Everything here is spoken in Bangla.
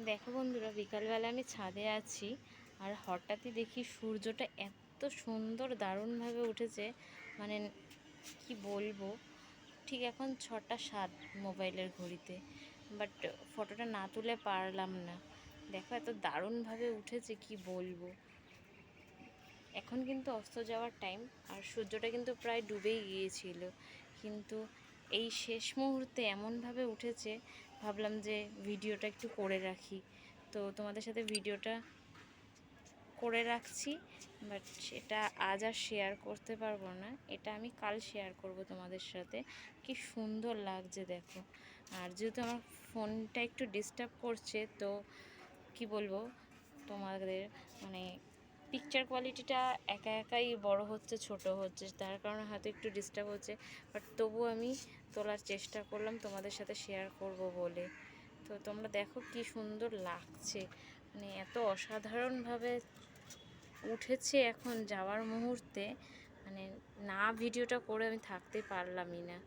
দেখো বন্ধুরা, বিকালবেলা আমি ছাদে আছি আর হঠাৎই দেখি সূর্যটা এত সুন্দর দারুণভাবে উঠেছে। মানে কি বলবো, ঠিক এখন 6টা 7 মোবাইলের ঘড়িতে, বাট ফটোটা না তুলে পারলাম না। দেখো এত দারুণভাবে উঠেছে, কি বলবো। এখন কিন্তু অস্ত যাওয়ার টাইম আর সূর্যটা কিন্তু প্রায় ডুবেই গিয়েছিল, কিন্তু এই শেষ মুহূর্তে এমনভাবে উঠেছে, ভাবলাম যে ভিডিওটা একটু করে রাখি। তো তোমাদের সাথে ভিডিওটা করে রাখছি, বাট সেটা আজ আর শেয়ার করতে পারবো না, এটা আমি কাল শেয়ার করব তোমাদের সাথে। কি সুন্দর লাগছে দেখো। আর যেহেতু আমার ফোনটা একটু ডিস্টার্ব করছে, তো কি বলবো তোমাদের, মানে পিকচার কোয়ালিটিটা একা একাই বড় হচ্ছে ছোট হচ্ছে, তার কারণে হয়তো একটু ডিস্টার্ব হচ্ছে, বাট তবু আমি তোলার চেষ্টা করলাম তোমাদের সাথে শেয়ার করব বলে। তো তোমরা দেখো কি সুন্দর লাগছে, মানে এত অসাধারণভাবে উঠেছে এখন যাওয়ার মুহূর্তে। মানে না ভিডিওটা করে আমি থাকতে পারলামই না।